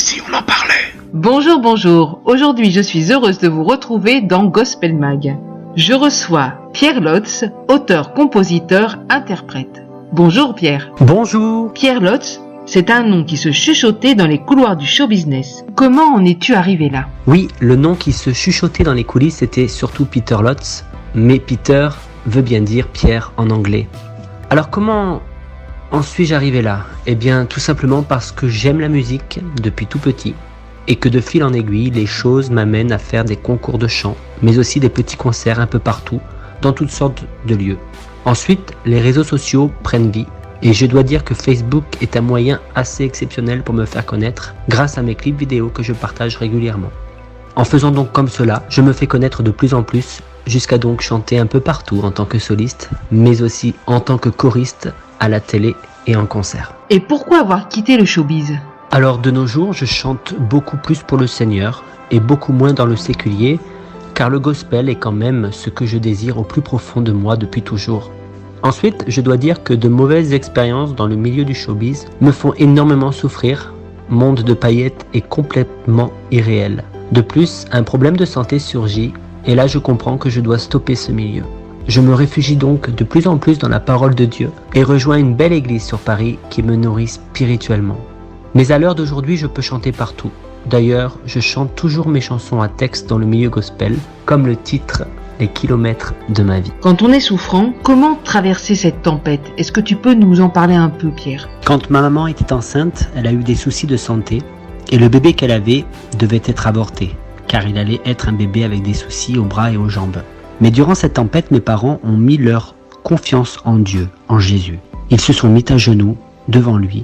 si on en parlait. Bonjour, bonjour. Aujourd'hui, je suis heureuse de vous retrouver dans Gospel Mag. Je reçois Pierre Lotz, auteur, compositeur, interprète. Bonjour Pierre. Bonjour. Pierre Lotz, c'est un nom qui se chuchotait dans les couloirs du show business. Comment en es-tu arrivé là ? Oui, le nom qui se chuchotait dans les coulisses était surtout Peter Lotz, mais Peter veut bien dire Pierre en anglais. Alors comment en suis-je arrivé là ? Eh bien tout simplement parce que j'aime la musique depuis tout petit et que de fil en aiguille, les choses m'amènent à faire des concours de chant, mais aussi des petits concerts un peu partout, dans toutes sortes de lieux. Ensuite, les réseaux sociaux prennent vie et je dois dire que Facebook est un moyen assez exceptionnel pour me faire connaître grâce à mes clips vidéo que je partage régulièrement. En faisant donc comme cela, je me fais connaître de plus en plus jusqu'à donc chanter un peu partout en tant que soliste, mais aussi en tant que choriste à la télé et en concert. Et pourquoi avoir quitté le showbiz ? Alors de nos jours, je chante beaucoup plus pour le Seigneur et beaucoup moins dans le séculier, car le gospel est quand même ce que je désire au plus profond de moi depuis toujours. Ensuite, je dois dire que de mauvaises expériences dans le milieu du showbiz me font énormément souffrir. Monde de paillettes est complètement irréel. De plus, un problème de santé surgit et là je comprends que je dois stopper ce milieu. Je me réfugie donc de plus en plus dans la parole de Dieu et rejoins une belle église sur Paris qui me nourrit spirituellement. Mais à l'heure d'aujourd'hui, je peux chanter partout. D'ailleurs, je chante toujours mes chansons à texte dans le milieu gospel, comme le titre « Les kilomètres de ma vie ». Quand on est souffrant, comment traverser cette tempête ? Est-ce que tu peux nous en parler un peu, Pierre ? Quand ma maman était enceinte, elle a eu des soucis de santé et le bébé qu'elle avait devait être avorté, car il allait être un bébé avec des soucis aux bras et aux jambes. Mais durant cette tempête, mes parents ont mis leur confiance en Dieu, en Jésus. Ils se sont mis à genoux devant lui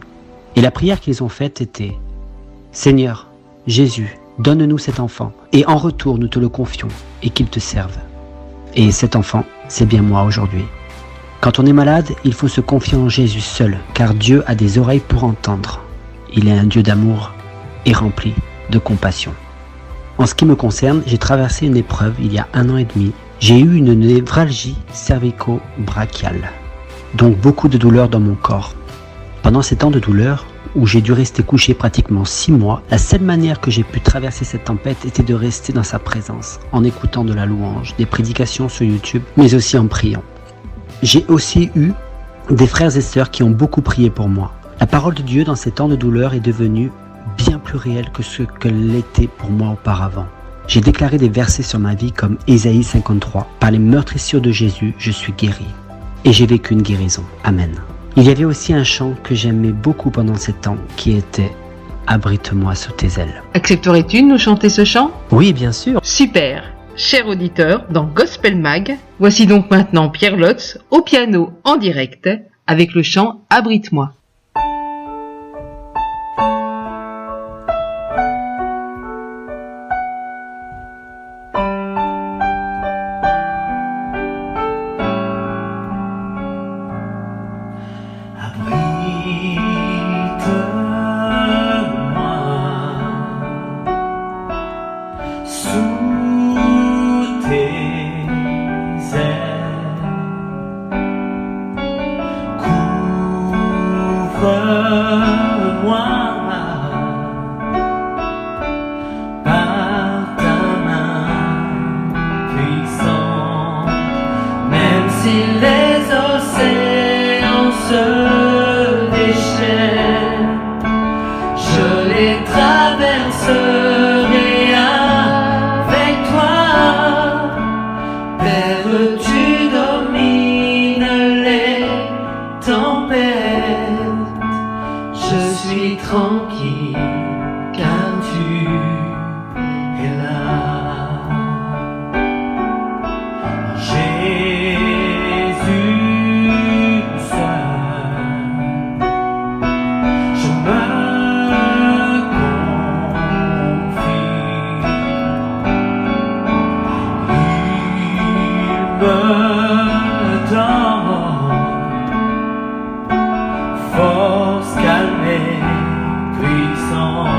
et la prière qu'ils ont faite était « Seigneur, Jésus, donne-nous cet enfant et en retour nous te le confions et qu'il te serve. » Et cet enfant, c'est bien moi aujourd'hui. Quand on est malade, il faut se confier en Jésus seul, car Dieu a des oreilles pour entendre. Il est un Dieu d'amour et rempli de compassion. En ce qui me concerne, j'ai traversé une épreuve il y a 1 an et demi. J'ai eu une névralgie cervico-brachiale, donc beaucoup de douleurs dans mon corps. Pendant ces temps de douleur, où j'ai dû rester couché pratiquement 6 mois, la seule manière que j'ai pu traverser cette tempête était de rester dans sa présence, en écoutant de la louange, des prédications sur YouTube, mais aussi en priant. J'ai aussi eu des frères et sœurs qui ont beaucoup prié pour moi. La parole de Dieu dans ces temps de douleur est devenue bien plus réelle que ce qu'elle l'était pour moi auparavant. J'ai déclaré des versets sur ma vie comme Ésaïe 53. Par les meurtrissures de Jésus, je suis guéri. Et j'ai vécu une guérison. Amen. Il y avait aussi un chant que j'aimais beaucoup pendant ces temps qui était « Abrite-moi sous tes ailes ». Accepterais-tu de nous chanter ce chant ? Oui, bien sûr. Super. Chers auditeurs, dans Gospel Mag, voici donc maintenant Pierre Lotz au piano en direct avec le chant « Abrite-moi ». Si les océans se déchaînent, je les traverserai avec toi. Père, tu domines les tempêtes. Je suis tranquille car tu es là. Force, calme et puissance,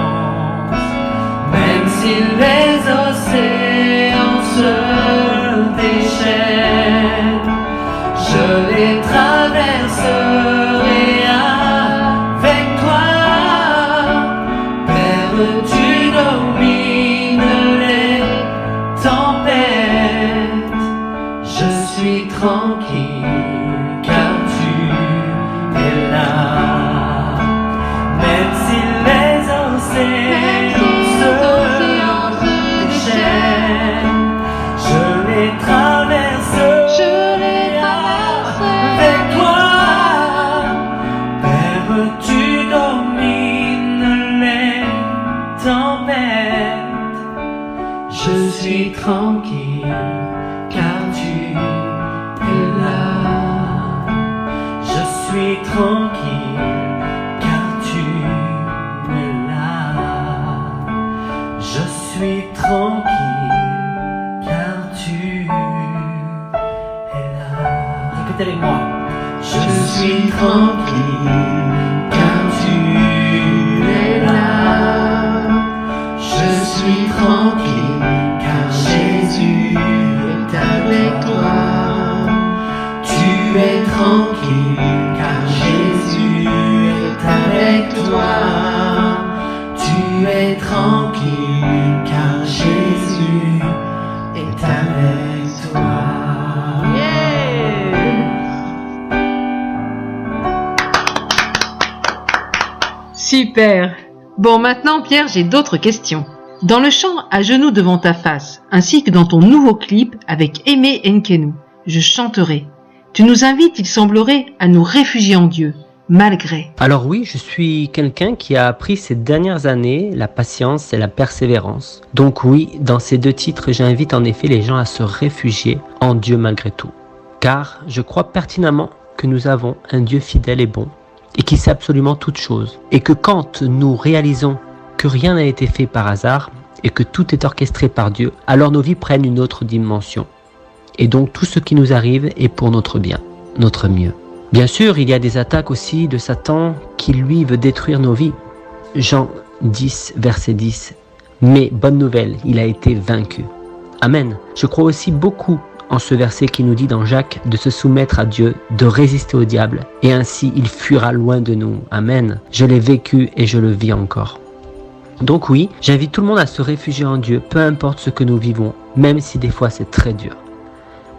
même si les océans se déchaînent, je les traverserai avec toi, Père. tu domines les tempêtes. Je suis tranquille car tu es là. Je suis tranquille car tu es là. Je suis tranquille car tu es là. Répétez avec moi. Je suis tranquille car tu es là. Je suis tranquille car Jésus est avec toi. Tu es tranquille car Jésus est avec toi. Tu es tranquille car Jésus est avec toi. Super. Bon, maintenant, Pierre, j'ai d'autres questions. Dans le chant « À genoux devant ta face », ainsi que dans ton nouveau clip avec Aimé Nkenu, je chanterai. Tu nous invites, il semblerait, à nous réfugier en Dieu, malgré. Alors oui, je suis quelqu'un qui a appris ces dernières années la patience et la persévérance. Donc oui, dans ces deux titres, j'invite en effet les gens à se réfugier en Dieu malgré tout. Car je crois pertinemment que nous avons un Dieu fidèle et bon, et qui sait absolument toutes choses. Et que quand nous réalisons que rien n'a été fait par hasard, et que tout est orchestré par Dieu, alors nos vies prennent une autre dimension. Et donc tout ce qui nous arrive est pour notre bien, notre mieux. Bien sûr, il y a des attaques aussi de Satan qui lui veut détruire nos vies. Jean 10, verset 10. Mais bonne nouvelle, il a été vaincu. Amen. Je crois aussi beaucoup en ce verset qui nous dit dans Jacques de se soumettre à Dieu, de résister au diable, et ainsi il fuira loin de nous. Amen. Je l'ai vécu et je le vis encore. Donc oui, j'invite tout le monde à se réfugier en Dieu, peu importe ce que nous vivons, même si des fois c'est très dur.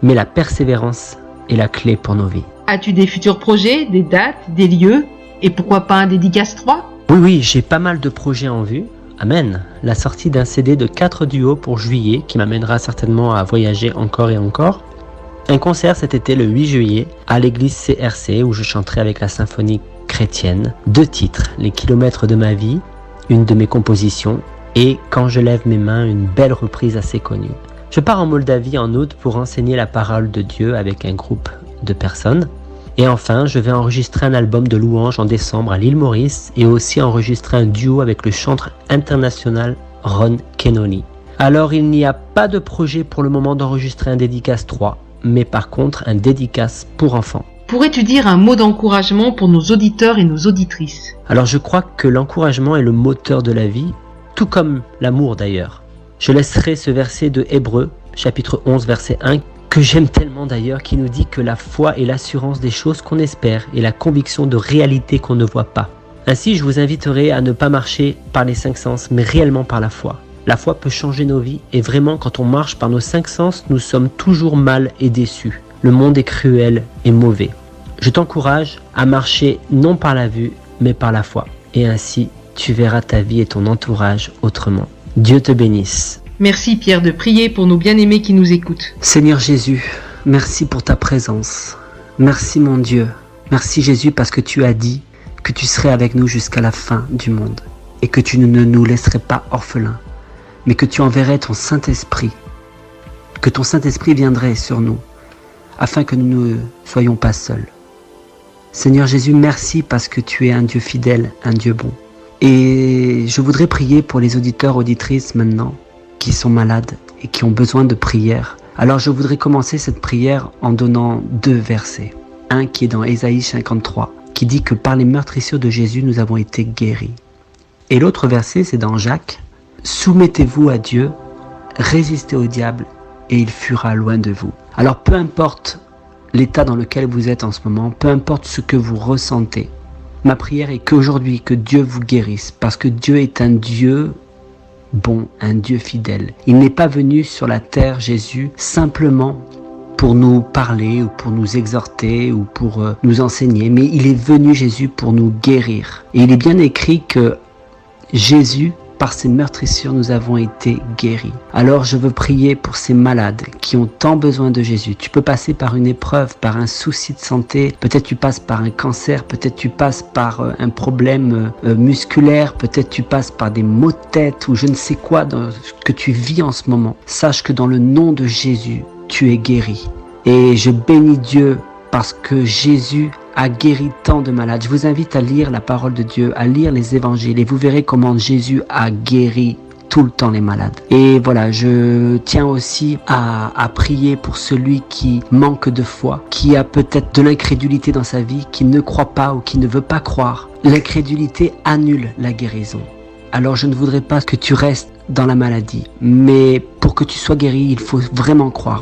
Mais la persévérance est la clé pour nos vies. As-tu des futurs projets, des dates, des lieux, et pourquoi pas un Dédicace 3 ? Oui, j'ai pas mal de projets en vue. Amen. La sortie d'un CD de 4 duos pour juillet qui m'amènera certainement à voyager encore et encore. Un concert cet été le 8 juillet à l'église CRC où je chanterai avec la symphonie chrétienne. 2 titres, Les kilomètres de ma vie, une de mes compositions, et Quand je lève mes mains, une belle reprise assez connue. Je pars en Moldavie en août pour enseigner la parole de Dieu avec un groupe de personnes. Et enfin, je vais enregistrer un album de louanges en décembre à l'île Maurice et aussi enregistrer un duo avec le chanteur international Ron Kenoly. Alors, il n'y a pas de projet pour le moment d'enregistrer un Dédicace 3, mais par contre un Dédicace pour enfants. Pourrais-tu dire un mot d'encouragement pour nos auditeurs et nos auditrices ? Alors, je crois que l'encouragement est le moteur de la vie, tout comme l'amour d'ailleurs. Je laisserai ce verset de Hébreux, chapitre 11, verset 1, que j'aime tellement d'ailleurs, qui nous dit que la foi est l'assurance des choses qu'on espère et la conviction de réalité qu'on ne voit pas. Ainsi, je vous inviterai à ne pas marcher par les 5 sens, mais réellement par la foi. La foi peut changer nos vies et vraiment, quand on marche par nos 5 sens, nous sommes toujours mal et déçus. Le monde est cruel et mauvais. Je t'encourage à marcher non par la vue, mais par la foi. Et ainsi, tu verras ta vie et ton entourage autrement. Dieu te bénisse. Merci Pierre de prier pour nos bien-aimés qui nous écoutent. Seigneur Jésus, merci pour ta présence. Merci mon Dieu. Merci Jésus parce que tu as dit que tu serais avec nous jusqu'à la fin du monde et que tu ne nous laisserais pas orphelins, mais que tu enverrais ton Saint-Esprit, que ton Saint-Esprit viendrait sur nous afin que nous ne soyons pas seuls. Seigneur Jésus, merci parce que tu es un Dieu fidèle, un Dieu bon. Et je voudrais prier pour les auditeurs, auditrices maintenant, qui sont malades et qui ont besoin de prière. Alors je voudrais commencer cette prière en donnant 2 versets. Un qui est dans Ésaïe 53, qui dit que par les meurtrissures de Jésus, nous avons été guéris. Et l'autre verset, c'est dans Jacques. Soumettez-vous à Dieu, résistez au diable et il fuira loin de vous. Alors peu importe l'état dans lequel vous êtes en ce moment, peu importe ce que vous ressentez, ma prière est qu'aujourd'hui, que Dieu vous guérisse, parce que Dieu est un Dieu bon, un Dieu fidèle. Il n'est pas venu sur la terre, Jésus, simplement pour nous parler ou pour nous exhorter ou pour nous enseigner, mais il est venu, Jésus, pour nous guérir. Et il est bien écrit que Jésus par ses meurtrissures, nous avons été guéris. Alors je veux prier pour ces malades qui ont tant besoin de Jésus. Tu peux passer par une épreuve, par un souci de santé, peut-être tu passes par un cancer, peut-être tu passes par un problème musculaire, peut-être tu passes par des maux de tête ou je ne sais quoi dans ce que tu vis en ce moment. Sache que dans le nom de Jésus, tu es guéri. Et je bénis Dieu parce que Jésus a guéri tant de malades. Je vous invite à lire la parole de Dieu, à lire les évangiles et vous verrez comment Jésus a guéri tout le temps les malades. Et voilà, je tiens aussi à prier pour celui qui manque de foi, qui a peut-être de l'incrédulité dans sa vie, qui ne croit pas ou qui ne veut pas croire. L'incrédulité annule la guérison. Alors je ne voudrais pas que tu restes dans la maladie, mais pour que tu sois guéri, il faut vraiment croire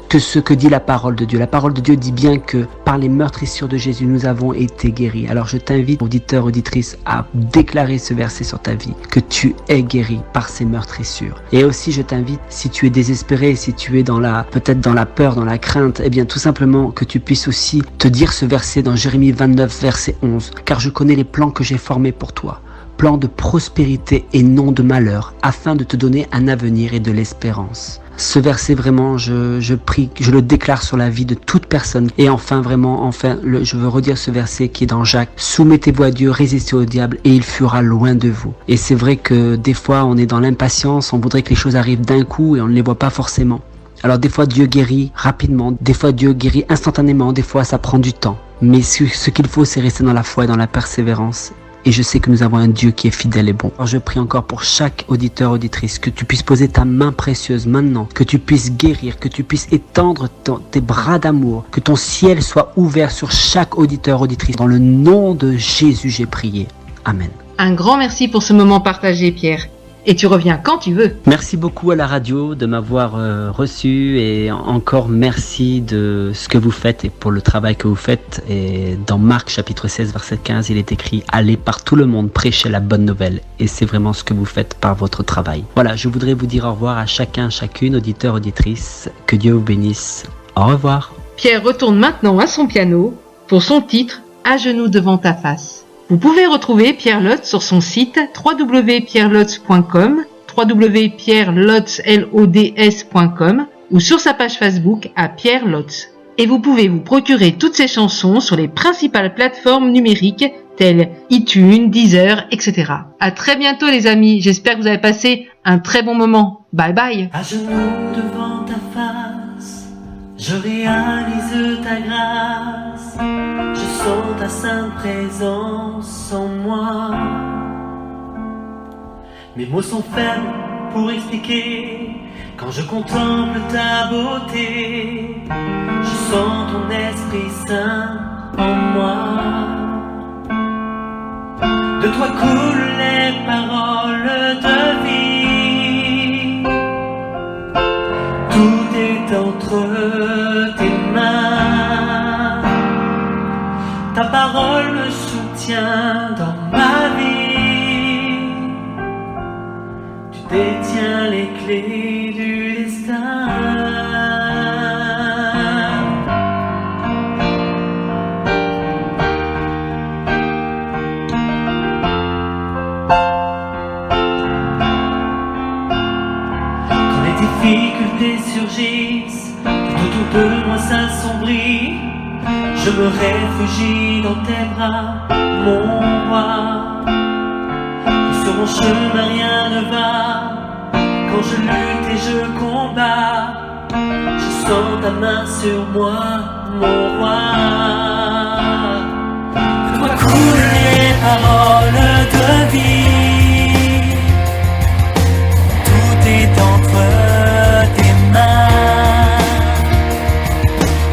que ce que dit la parole de Dieu. La parole de Dieu dit bien que par les meurtrissures de Jésus, nous avons été guéris. Alors je t'invite, auditeur, auditrice, à déclarer ce verset sur ta vie, que tu es guéri par ces meurtrissures. Et aussi je t'invite, si tu es désespéré, si tu es peut-être dans la peur, dans la crainte, eh bien tout simplement que tu puisses aussi te dire ce verset dans Jérémie 29, verset 11. Car je connais les plans que j'ai formés pour toi. Plan de prospérité et non de malheur, afin de te donner un avenir et de l'espérance. Ce verset, je prie, je le déclare sur la vie de toute personne. Et enfin, je veux redire ce verset qui est dans Jacques. Soumettez-vous à Dieu, résistez au diable et il fuira loin de vous. Et c'est vrai que des fois, on est dans l'impatience, on voudrait que les choses arrivent d'un coup et on ne les voit pas forcément. Alors des fois, Dieu guérit rapidement, des fois, Dieu guérit instantanément, des fois, ça prend du temps. Mais ce qu'il faut, c'est rester dans la foi et dans la persévérance. Et je sais que nous avons un Dieu qui est fidèle et bon. Alors je prie encore pour chaque auditeur, auditrice, que tu puisses poser ta main précieuse maintenant, que tu puisses guérir, que tu puisses étendre tes bras d'amour, que ton ciel soit ouvert sur chaque auditeur, auditrice. Dans le nom de Jésus, j'ai prié. Amen. Un grand merci pour ce moment partagé, Pierre. Et tu reviens quand tu veux. Merci beaucoup à la radio de m'avoir reçu et encore merci de ce que vous faites et pour le travail que vous faites. Et dans Marc chapitre 16 verset 15, il est écrit « Allez par tout le monde prêcher la bonne nouvelle ». Et c'est vraiment ce que vous faites par votre travail. Voilà, je voudrais vous dire au revoir à chacun, chacune, auditeur, auditrice. Que Dieu vous bénisse. Au revoir. Pierre retourne maintenant à son piano pour son titre « À genoux devant ta face ». Vous pouvez retrouver Pierre Lotz sur son site www.pierrelotz.com, www.pierrelots.com ou sur sa page Facebook à Pierre Lotz. Et vous pouvez vous procurer toutes ces chansons sur les principales plateformes numériques telles iTunes, Deezer, etc. À très bientôt les amis, j'espère que vous avez passé un très bon moment. Bye bye. À genoux devant ta face, je réalise ta grâce. Je sens ta sainte présence en moi. Mes mots sont faibles pour expliquer. Quand je contemple ta beauté, je sens ton Esprit Saint en moi. De toi coulent les paroles de vie. Tout est entre tes mains. Ta parole me soutient dans ma vie. Tu détiens les clés du destin. Quand les difficultés surgissent, tout autour de moi s'assombrit, je me réfugie dans tes bras, mon roi. Et sur mon chemin rien ne va, quand je lutte et je combats, je sens ta main sur moi, mon roi. De toi coulent les paroles de vie. Tout est entre tes mains.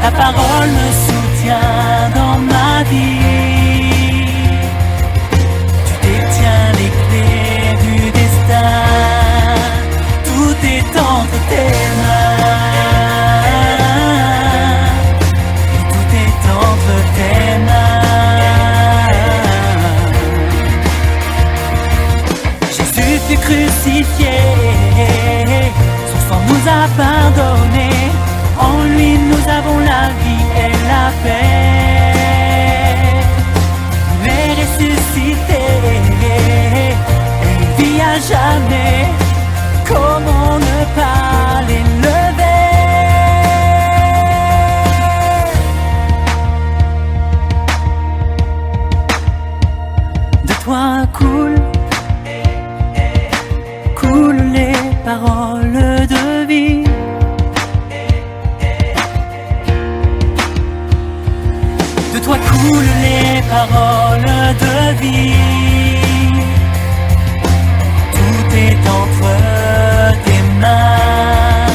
La parole me soutient dans ma vie. Tu détiens les clés du destin. Tout est entre tes mains. Tout est entre tes mains. jamais. Comment ne pas l'élever? De toi coulent les paroles de vie. De toi coulent les paroles de vie. Tout est entre tes mains.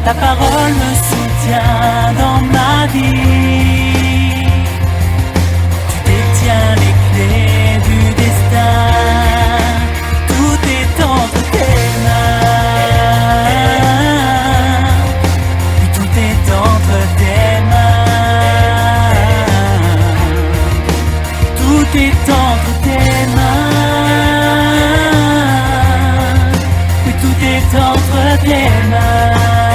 Ta parole me soutient dans ma vie. Tu détiens les clés du destin. Tout est entre tes mains. Et tout est entre tes mains. Tout est entre tes mains. Et tout est entre tes mains.